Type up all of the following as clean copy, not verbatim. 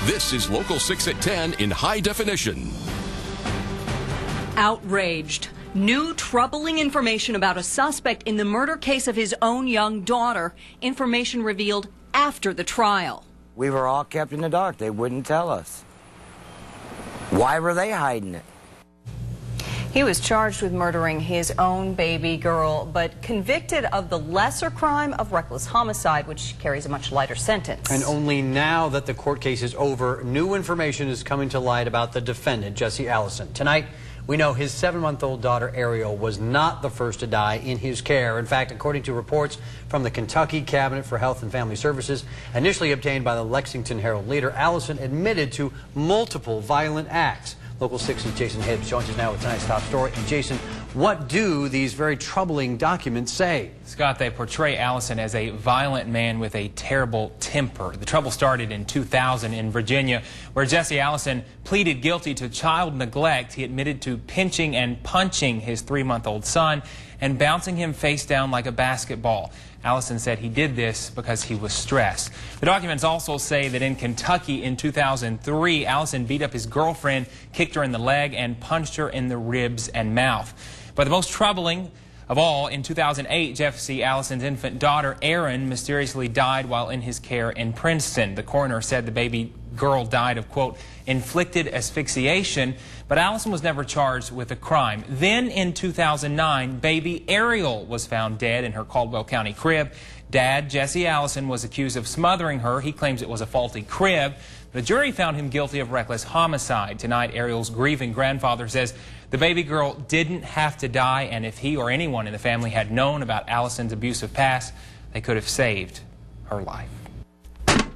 This is Local 6 at 10 in high definition. Outraged. New troubling information about a suspect in the murder case of his own young daughter. Information revealed after the trial. We were all kept in the dark. They wouldn't tell us. Why were they hiding it? He was charged with murdering his own baby girl, but convicted of the lesser crime of reckless homicide, which carries a much lighter sentence. And only now that the court case is over, new information is coming to light about the defendant, Jesse Allison. Tonight, we know his 7-month-old daughter, Ariel, was not the first to die in his care. In fact, according to reports from the Kentucky Cabinet for Health and Family Services, initially obtained by the Lexington Herald-Leader, Allison admitted to multiple violent acts. Local 6's Jason Hibbs joins us now with tonight's top story. And Jason, what do these very troubling documents say? Scott, they portray Allison as a violent man with a terrible temper. The trouble started in 2000 in Virginia, where Jesse Allison pleaded guilty to child neglect. He admitted to pinching and punching his 3-month-old son and bouncing him face down like a basketball. Allison said he did this because he was stressed. The documents also say that in Kentucky in 2003, Allison beat up his girlfriend, kicked her in the leg, and punched her in the ribs and mouth. But the most troubling of all, in 2008, Jesse Allison's infant daughter, Erin, mysteriously died while in his care in Princeton. The coroner said the baby girl died of, quote, inflicted asphyxiation, but Allison was never charged with a crime. Then in 2009, baby Ariel was found dead in her Caldwell County crib. Dad, Jesse Allison, was accused of smothering her. He claims it was a faulty crib. The jury found him guilty of reckless homicide. Tonight, Ariel's grieving grandfather says the baby girl didn't have to die, and if he or anyone in the family had known about Allison's abusive past, they could have saved her life.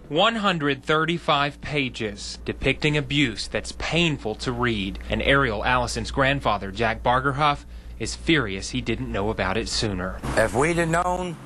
135 pages depicting abuse that's painful to read. And Ariel Allison's grandfather, Jack Bargerhoff, is furious he didn't know about it sooner. If we'd have known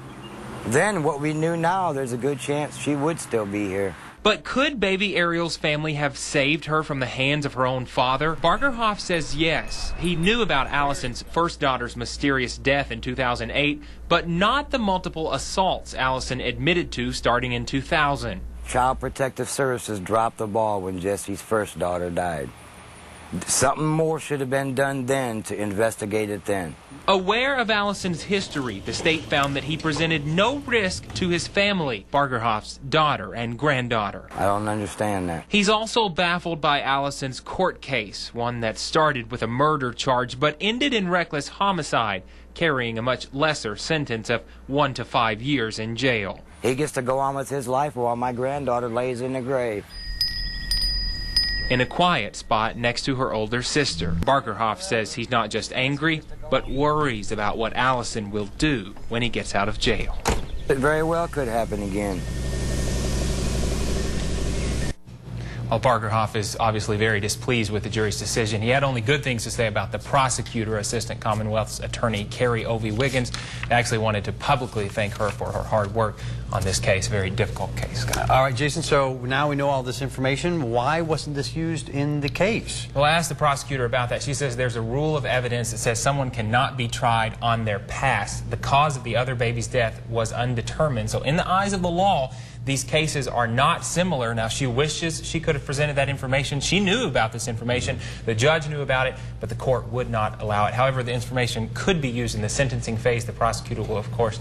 then what we knew now, there's a good chance she would still be here. But could baby Ariel's family have saved her from the hands of her own father? Bargerhoff says yes. He knew about Allison's first daughter's mysterious death in 2008, but not the multiple assaults Allison admitted to starting in 2000. Child Protective Services dropped the ball when Jesse's first daughter died. Something more should have been done then to investigate it then. Aware of Allison's history, the state found that he presented no risk to his family, Bargerhoff's daughter and granddaughter. I don't understand that. He's also baffled by Allison's court case, one that started with a murder charge but ended in reckless homicide, carrying a much lesser sentence of 1 to 5 years in jail. He gets to go on with his life while my granddaughter lays in the grave. In a quiet spot next to her older sister, Bargerhoff says he's not just angry, but worries about what Allison will do when he gets out of jail. It very well could happen again. Well, Bargerhoff is obviously very displeased with the jury's decision. He had only good things to say about the prosecutor, Assistant Commonwealth's Attorney Carrie Ovey Wiggins. I actually wanted to publicly thank her for her hard work on this case, a very difficult case. All right, Jason, so now we know all this information. Why wasn't this used in the case? Well, I asked the prosecutor about that. She says there's a rule of evidence that says someone cannot be tried on their past. The cause of the other baby's death was undetermined. So in the eyes of the law, these cases are not similar. Now, she wishes she could have presented that information. She knew about this information. The judge knew about it, but the court would not allow it. However, the information could be used in the sentencing phase. The prosecutor will, of course,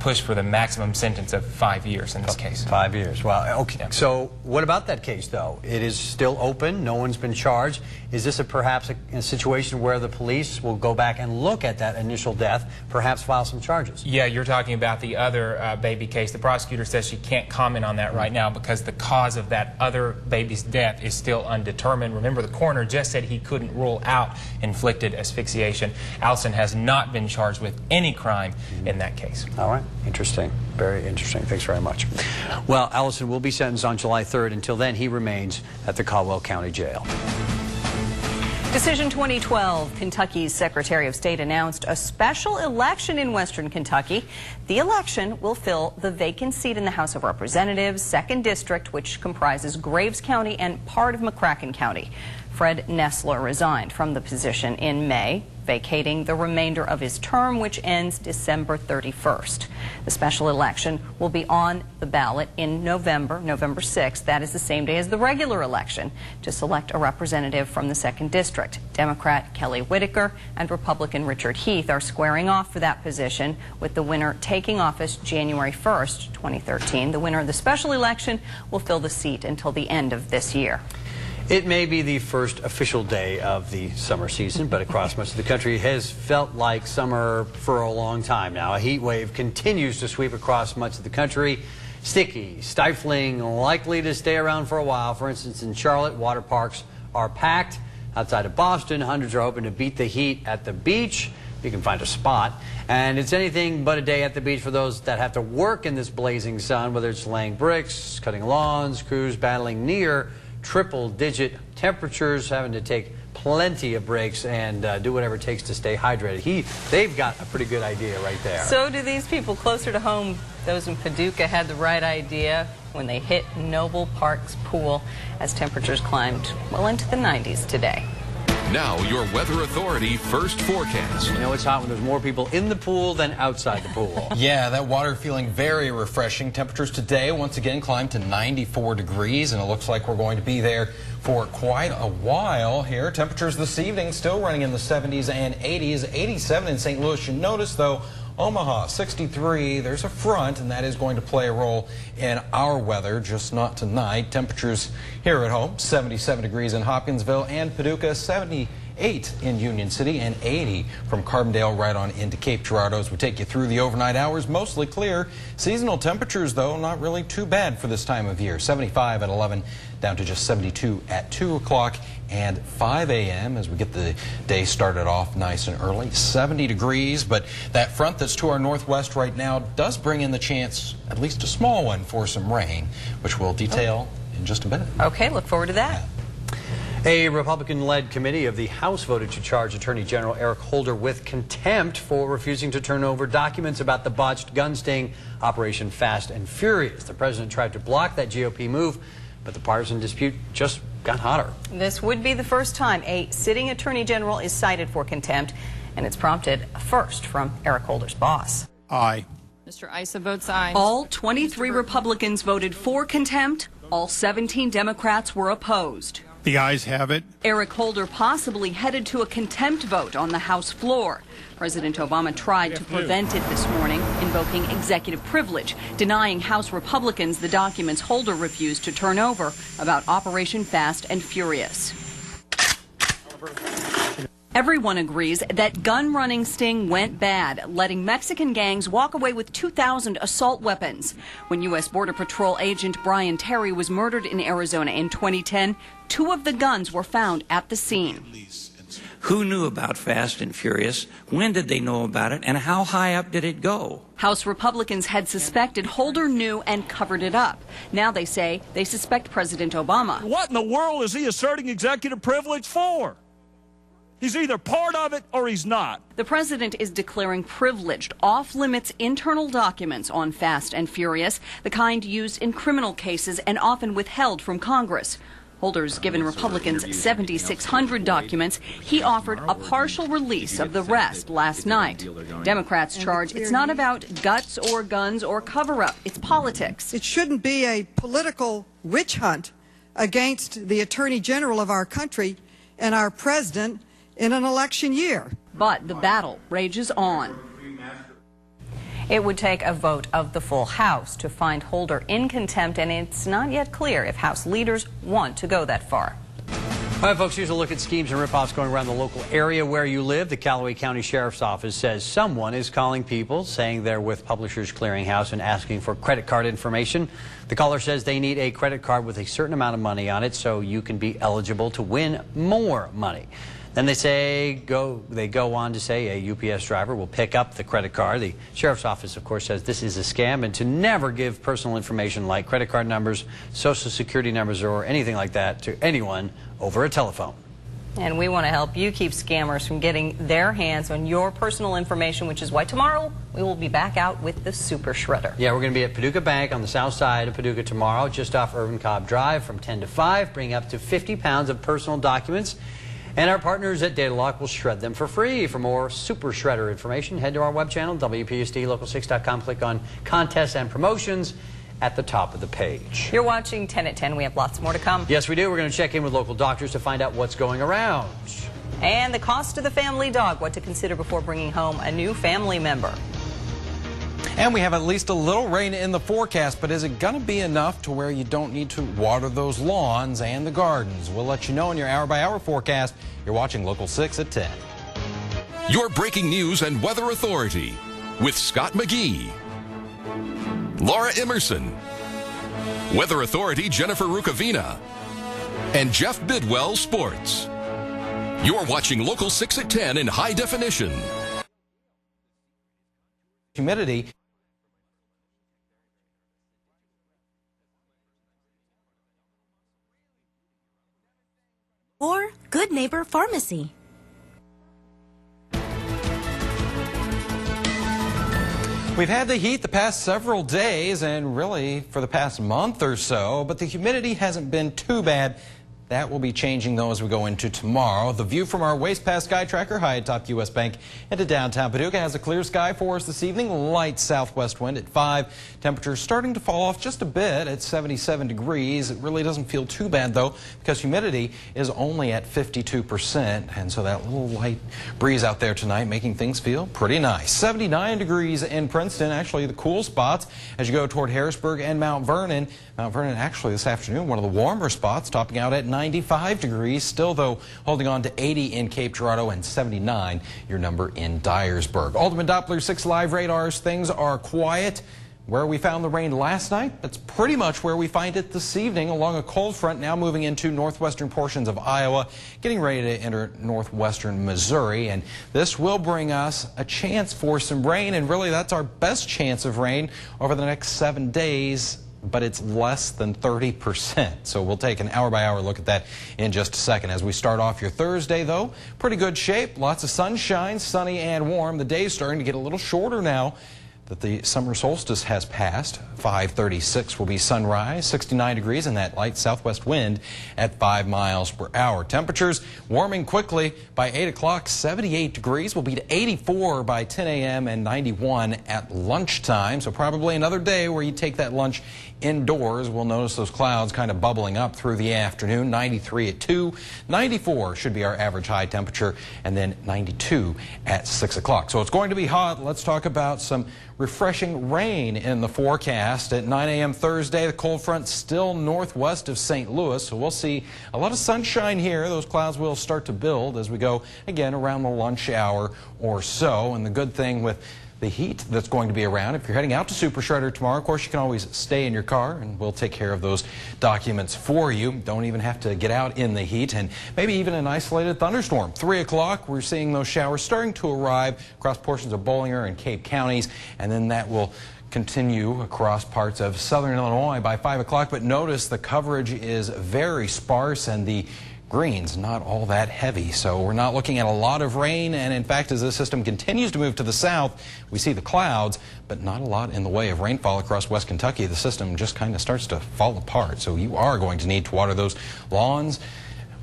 push for the maximum sentence of 5 years in this case. 5 years. Wow. Okay. Yeah. So what about that case, though? It is still open. No one's been charged. Is this perhaps a situation where the police will go back and look at that initial death, perhaps file some charges? Yeah, you're talking about the other baby case. The prosecutor says she can't comment on that right now because the cause of that other baby's death is still undetermined. Remember, the coroner just said he couldn't rule out inflicted asphyxiation. Allison has not been charged with any crime in that case. All right. Interesting. Very interesting. Thanks very much. Well, Allison will be sentenced on July 3rd. Until then, he remains at the Caldwell County Jail. Decision 2012, Kentucky's Secretary of State announced a special election in Western Kentucky. The election will fill the vacant seat in the House of Representatives, 2nd District, which comprises Graves County and part of McCracken County. Fred Nessler resigned from the position in May, vacating the remainder of his term, which ends December 31st. The special election will be on the ballot in November 6th. That is the same day as the regular election, to select a representative from the 2nd District. Democrat Kelly Whitaker and Republican Richard Heath are squaring off for that position, with the winner taking office January 1st, 2013. The winner of the special election will fill the seat until the end of this year. It may be the first official day of the summer season, but across much of the country it has felt like summer for a long time now. A heat wave continues to sweep across much of the country. Sticky, stifling, likely to stay around for a while. For instance, in Charlotte, water parks are packed. Outside of Boston, hundreds are hoping to beat the heat at the beach. You can find a spot. And it's anything but a day at the beach for those that have to work in this blazing sun, whether it's laying bricks, cutting lawns, crews battling near triple-digit temperatures, having to take plenty of breaks and do whatever it takes to stay hydrated. They've got a pretty good idea right there. So do these people closer to home. Those in Paducah had the right idea when they hit Noble Park's pool as temperatures climbed well into the 90s today. Now, your Weather Authority first forecast. You know it's hot when there's more people in the pool than outside the pool. Yeah, that water feeling very refreshing. Temperatures today once again climbed to 94 degrees, and it looks like we're going to be there for quite a while here. Temperatures this evening still running in the 70s and 80s. 87 in St. Louis. You notice, though, Omaha, 63. There's a front, and that is going to play a role in our weather, just not tonight. Temperatures here at home, 77 degrees in Hopkinsville and Paducah, 78 in Union City, and 80 from Carbondale right on into Cape Girardeau. As we take you through the overnight hours, mostly clear. Seasonal temperatures, though, not really too bad for this time of year. 75 at 11, down to just 72 at 2 o'clock and 5 a.m. as we get the day started off nice and early. 70 degrees, but that front that's to our northwest right now does bring in the chance, at least a small one, for some rain, which we'll detail in just a bit. Okay, look forward to that. A Republican-led committee of the House voted to charge Attorney General Eric Holder with contempt for refusing to turn over documents about the botched gun sting Operation Fast and Furious. The president tried to block that GOP move, but the partisan dispute just got hotter. This would be the first time a sitting attorney general is cited for contempt, and it's prompted a first from Eric Holder's boss. Aye. Mr. Issa votes aye. All 23 Republicans voted for contempt. All 17 Democrats were opposed. The ayes have it. Eric Holder possibly headed to a contempt vote on the House floor. President Obama tried to prevent it this morning, invoking executive privilege, denying House Republicans the documents Holder refused to turn over about Operation Fast and Furious. Everyone agrees that gun-running sting went bad, letting Mexican gangs walk away with 2,000 assault weapons. When U.S. Border Patrol agent Brian Terry was murdered in Arizona in 2010, 2 of the guns were found at the scene. Who knew about Fast and Furious? When did they know about it? And how high up did it go? House Republicans had suspected Holder knew and covered it up. Now they say they suspect President Obama. What in the world is he asserting executive privilege for? He's either part of it or he's not. The president is declaring privileged, off-limits internal documents on Fast and Furious, the kind used in criminal cases and often withheld from Congress. Holder's given Republicans 7,600 documents. He offered a partial release of the rest last night. Democrats charge it's not about guts or guns or cover-up. It's politics. It shouldn't be a political witch hunt against the Attorney General of our country and our president in an election year. But the battle rages on. It would take a vote of the full House to find Holder in contempt, and it's not yet clear if House leaders want to go that far. All right, folks, here's a look at schemes and ripoffs going around the local area where you live. The Callaway County Sheriff's Office says someone is calling people, saying they're with Publishers Clearinghouse and asking for credit card information. The caller says they need a credit card with a certain amount of money on it so you can be eligible to win more money. Then they go on to say a UPS driver will pick up the credit card. The Sheriff's Office, of course, says this is a scam and to never give personal information like credit card numbers, Social Security numbers, or anything like that to anyone over a telephone. And we want to help you keep scammers from getting their hands on your personal information, which is why tomorrow we will be back out with the Super Shredder. Yeah, we're going to be at Paducah Bank on the south side of Paducah tomorrow, just off Irvin Cobb Drive from 10 to 5, bringing up to 50 pounds of personal documents. And our partners at DataLock will shred them for free. For more Super Shredder information, head to our web channel, WPSDLocal6.com. Click on Contests and Promotions at the top of the page. You're watching 10 at 10. We have lots more to come. Yes, we do. We're going to check in with local doctors to find out what's going around. And the cost of the family dog, what to consider before bringing home a new family member. And we have at least a little rain in the forecast, but is it going to be enough to where you don't need to water those lawns and the gardens? We'll let you know in your hour-by-hour forecast. You're watching Local 6 at 10. Your breaking news and weather authority with Scott McGee, Laura Emerson, Weather Authority Jennifer Rukavina, and Jeff Bidwell Sports. You're watching Local 6 at 10 in high definition. Humidity. Or Good Neighbor Pharmacy. We've had the heat the past several days and really for the past month or so, but the humidity hasn't been too bad. That will be changing, though, as we go into tomorrow. The view from our Waste Pass Sky Tracker high atop U.S. Bank into downtown Paducah has a clear sky for us this evening. Light southwest wind at 5. Temperatures starting to fall off just a bit at 77 degrees. It really doesn't feel too bad, though, because humidity is only at 52%. And so that little light breeze out there tonight making things feel pretty nice. 79 degrees in Princeton, actually the cool spots as you go toward Harrisburg and Mount Vernon. Mount Vernon actually this afternoon, one of the warmer spots, topping out at 95 degrees. Still, though, holding on to 80 in Cape Girardeau and 79 your number in Dyersburg. Ultimate Doppler 6 live radars, things are quiet. Where we found the rain last night, that's pretty much where we find it this evening along a cold front now moving into northwestern portions of Iowa, getting ready to enter northwestern Missouri. And this will bring us a chance for some rain, and really that's our best chance of rain over the next 7 days. But it's less than 30%. So we'll take an hour-by-hour look at that in just a second. As we start off your Thursday, though, pretty good shape. Lots of sunshine, sunny and warm. The day's starting to get a little shorter now that the summer solstice has passed. 5:36 will be sunrise, 69 degrees, and that light southwest wind at 5 miles per hour. Temperatures warming quickly by 8 o'clock, 78 degrees. Will be to 84 by 10 a.m. and 91 at lunchtime. So probably another day where you take that lunch indoors. We'll notice those clouds kind of bubbling up through the afternoon. 93 at 2, 94 should be our average high temperature, and then 92 at 6 o'clock. So it's going to be hot. Let's talk about some refreshing rain in the forecast. At 9 a.m. Thursday, the cold front still northwest of St. Louis, so we'll see a lot of sunshine here. Those clouds will start to build as we go again around the lunch hour or so. And the good thing with the heat that's going to be around, if you're heading out to Super Shredder tomorrow, of course you can always stay in your car and we'll take care of those documents for you. Don't even have to get out in the heat, and maybe even an isolated thunderstorm. 3 o'clock, we're seeing those showers starting to arrive across portions of Bollinger and Cape counties, and then that will continue across parts of southern Illinois by 5 o'clock. But notice the coverage is very sparse and the green's not all that heavy, so we're not looking at a lot of rain. And in fact, as this system continues to move to the south, we see the clouds, but not a lot in the way of rainfall across West Kentucky. The system just kind of starts to fall apart, so you are going to need to water those lawns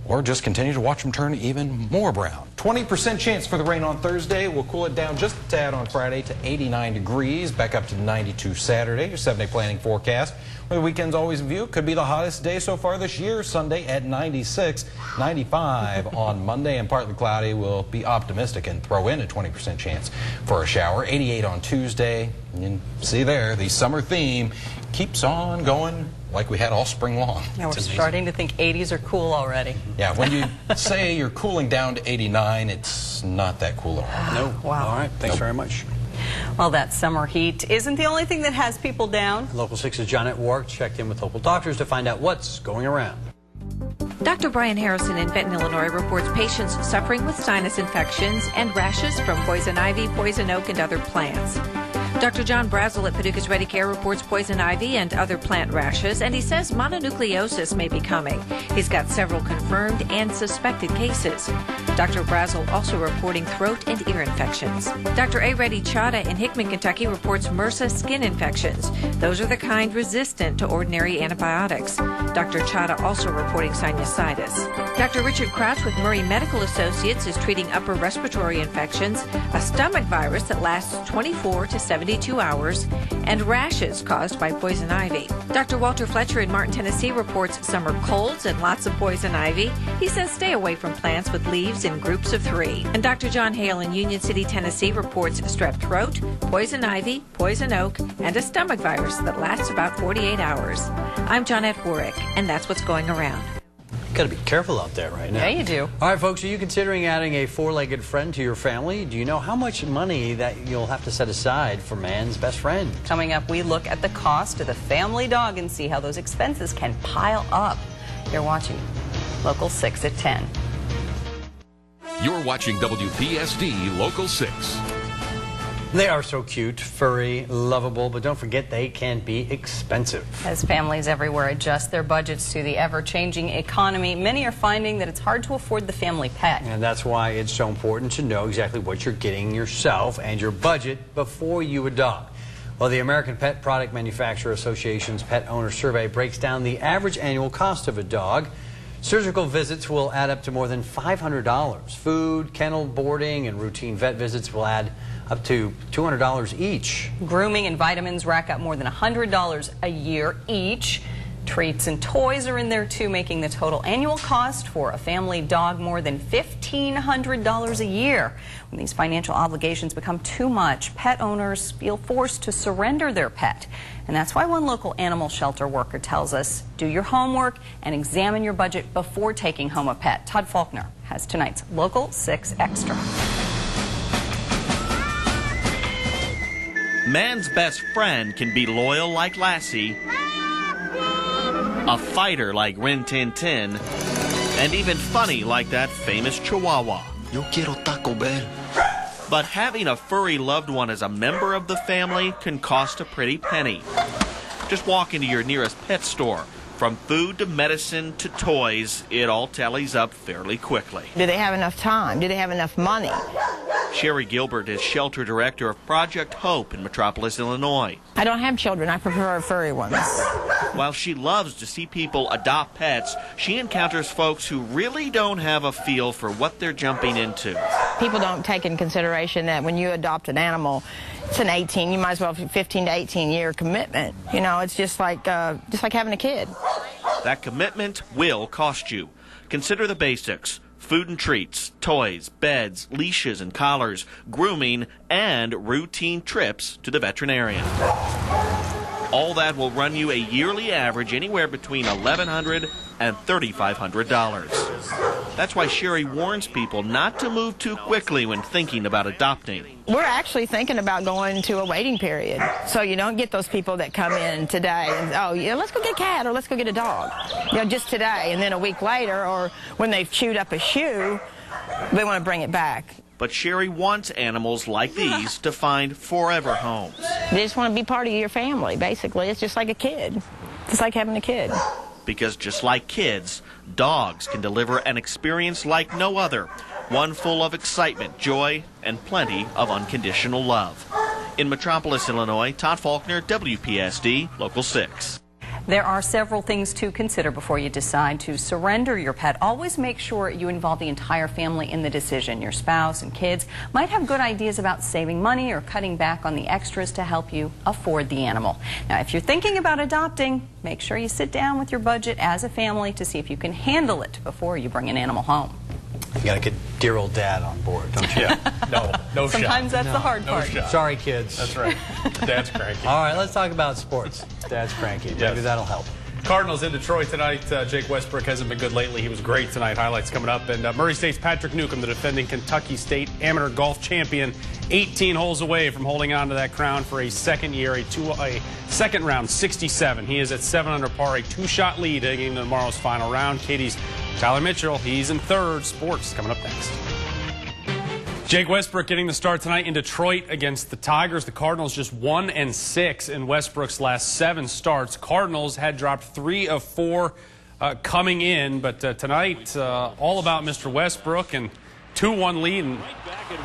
or just continue to watch them turn even more brown. 20% chance for the rain on Thursday. We'll cool it down just a tad on Friday to 89 degrees, back up to 92 Saturday. Your 7-day planning forecast. Where the weekend's always in view. Could be the hottest day so far this year. Sunday at 96, 95 on Monday, and partly cloudy. We'll be optimistic and throw in a 20% chance for a shower. 88 on Tuesday. And see there, the summer theme keeps on going like we had all spring long. Yeah, we're starting to think 80s are cool already. Yeah, when you say you're cooling down to 89, it's not that cool at all. No. Wow. All right. Thanks very much. Well, that summer heat isn't the only thing that has people down. Local 6's Johnette Wark checked in with local doctors to find out what's going around. Dr. Brian Harrison in Benton, Illinois reports patients suffering with sinus infections and rashes from poison ivy, poison oak, and other plants. Dr. John Brazel at Paducah's Ready Care reports poison ivy and other plant rashes, and he says mononucleosis may be coming. He's got several confirmed and suspected cases. Dr. Brazel also reporting throat and ear infections. Dr. A. Reddy Chada in Hickman, Kentucky reports MRSA skin infections. Those are the kind resistant to ordinary antibiotics. Dr. Chada also reporting sinusitis. Dr. Richard Crouch with Murray Medical Associates is treating upper respiratory infections, a stomach virus that lasts 24 to 72 hours, and rashes caused by poison ivy. Dr. Walter Fletcher in Martin, Tennessee reports summer colds and lots of poison ivy. He says stay away from plants with leaves in groups of 3. And Dr. John Hale in Union City, Tennessee reports strep throat, poison ivy, poison oak, and a stomach virus that lasts about 48 hours. I'm Johnette Warwick, and that's what's going around. Got to be careful out there right now. Yeah, you do. All right, folks, are you considering adding a 4-legged friend to your family? Do you know how much money that you'll have to set aside for man's best friend? Coming up, we look at the cost of the family dog and see how those expenses can pile up. You're watching Local 6 at 10. You're watching WPSD Local 6. They are so cute, furry, lovable, but don't forget they can be expensive. As families everywhere adjust their budgets to the ever-changing economy, many are finding that it's hard to afford the family pet. And that's why it's so important to know exactly what you're getting yourself and your budget before you adopt. Well, the American Pet Product Manufacturer Association's Pet Owner Survey breaks down the average annual cost of a dog. Surgical visits will add up to more than $500. Food, kennel boarding, and routine vet visits will add up to $200 each. Grooming and vitamins rack up more than $100 a year each. Treats and toys are in there too, making the total annual cost for a family dog more than $1,500 a year. When these financial obligations become too much, pet owners feel forced to surrender their pet. And that's why one local animal shelter worker tells us, do your homework and examine your budget before taking home a pet. Todd Faulkner has tonight's Local 6 Extra. Man's best friend can be loyal like Lassie, a fighter like Rin Tin Tin, and even funny like that famous Chihuahua. Yo quiero Taco Bell. But having a furry loved one as a member of the family can cost a pretty penny. Just walk into your nearest pet store. From food to medicine to toys, it all tallies up fairly quickly. Do they have enough time? Do they have enough money? Sherry Gilbert is shelter director of Project Hope in Metropolis, Illinois. I don't have children. I prefer furry ones. While she loves to see people adopt pets, she encounters folks who really don't have a feel for what they're jumping into. People don't take in consideration that when you adopt an animal, it's an 18, you might as well have a 15 to 18 year commitment. You know, it's just like having a kid. That commitment will cost you. Consider the basics: food and treats, toys, beds, leashes and collars, grooming, and routine trips to the veterinarian. All that will run you a yearly average anywhere between $1,100 and $3,500. That's why Sherry warns people not to move too quickly when thinking about adopting. We're actually thinking about going to a waiting period, so you don't get those people that come in today and, oh, yeah, let's go get a cat or let's go get a dog. You know, just today, and then a week later, or when they've chewed up a shoe, they want to bring it back. But Sherry wants animals like these to find forever homes. They just want to be part of your family, basically. It's just like a kid. It's like having a kid. Because just like kids, dogs can deliver an experience like no other. One full of excitement, joy, and plenty of unconditional love. In Metropolis, Illinois, Todd Faulkner, WPSD, Local 6. There are several things to consider before you decide to surrender your pet. Always make sure you involve the entire family in the decision. Your spouse and kids might have good ideas about saving money or cutting back on the extras to help you afford the animal. Now, if you're thinking about adopting, make sure you sit down with your budget as a family to see if you can handle it before you bring an animal home. You got to get dear old dad on board, don't you? Yeah. No shot. Sometimes that's the hard part. Shot. Sorry, kids. That's right. Dad's cranky. All right, let's talk about sports. Dad's cranky. Maybe Yes. that'll help. Cardinals in Detroit tonight. Jake Westbrook hasn't been good lately. He was great tonight. Highlights coming up. And Murray State's Patrick Newcomb, the defending Kentucky State amateur golf champion, 18 holes away from holding on to that crown for a second year, a second round 67. He is at 7 under par, a 2-shot lead heading into tomorrow's final round. Katie's Tyler Mitchell, he's in third. Sports coming up next. Jake Westbrook getting the start tonight in Detroit against the Tigers. The Cardinals just 1-6 in Westbrook's last 7 starts. Cardinals had dropped 3 of 4 coming in, but tonight all about Mr. Westbrook, and 2-1 lead, and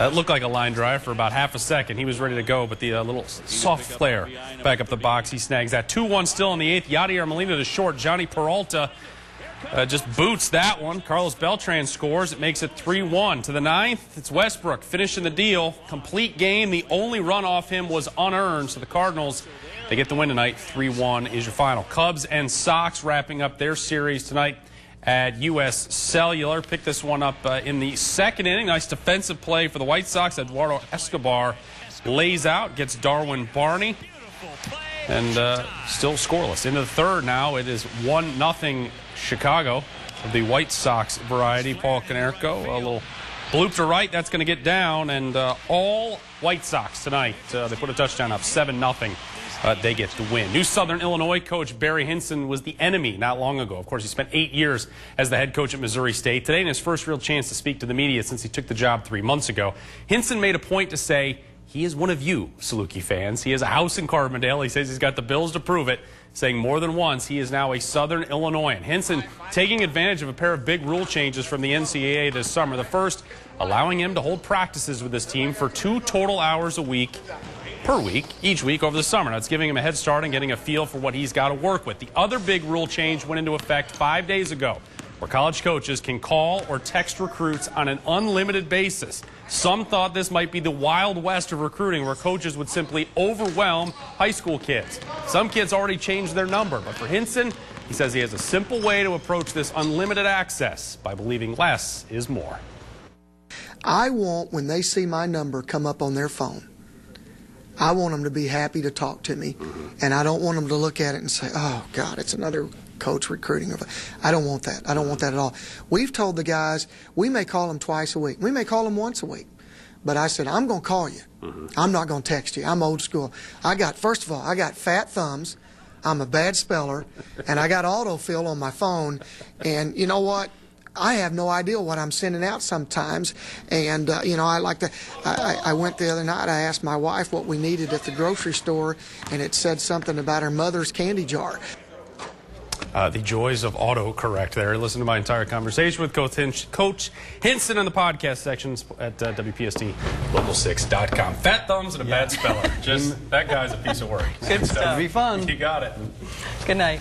it looked like a line drive for about half a second. He was ready to go, but the little soft flare back up the box, he snags that. 2-1 still in the 8th. Yadier Molina to short. Johnny Peralta just boots that one. Carlos Beltran scores. It makes it 3-1. To the 9th, it's Westbrook finishing the deal. Complete game. The only run off him was unearned. So the Cardinals, they get the win tonight. 3-1 is your final. Cubs and Sox wrapping up their series tonight at U.S. Cellular. Pick this one up in the 2nd inning. Nice defensive play for the White Sox. Eduardo Escobar lays out, gets Darwin Barney, and still scoreless. Into the 3rd now. It is 1-0 Chicago of the White Sox variety. Paul Konerko, a little bloop to right. That's going to get down, and all White Sox tonight. They put a touchdown up, 7-0. They get the win. New Southern Illinois coach Barry Hinson was the enemy not long ago. Of course, he spent 8 years as the head coach at Missouri State. Today, in his first real chance to speak to the media since he took the job 3 months ago, Hinson made a point to say he is one of you, Saluki fans. He has a house in Carbondale. He says he's got the bills to prove it, saying more than once he is now a Southern Illinoisan. Hinson taking advantage of a pair of big rule changes from the NCAA this summer. The first, allowing him to hold practices with his team for 2 total hours a week per week, each week over the summer. That's giving him a head start and getting a feel for what he's got to work with. The other big rule change went into effect 5 days ago, where college coaches can call or text recruits on an unlimited basis. Some thought this might be the Wild West of recruiting, where coaches would simply overwhelm high school kids. Some kids already changed their number, but for Hinson, he says he has a simple way to approach this unlimited access by believing less is more. I want, when they see my number come up on their phone, I want them to be happy to talk to me, and I don't want them to look at it and say, oh, God, it's another coach recruiting. I don't want that. I don't want that at all. We've told the guys, we may call them twice a week. We may call them once a week. But I said, I'm going to call you. I'm not going to text you. I'm old school. First of all, I got fat thumbs. I'm a bad speller, and I got autofill on my phone. And you know what? I have no idea what I'm sending out sometimes, and I went the other night, I asked my wife what we needed at the grocery store, and it said something about her mother's candy jar. The joys of autocorrect there. Listen to my entire conversation with Coach Hinson in the podcast sections at WPSTLocal6.com. Fat thumbs and a bad speller. Just that guy's a piece of work. Good stuff. Be fun. You got it. Good night.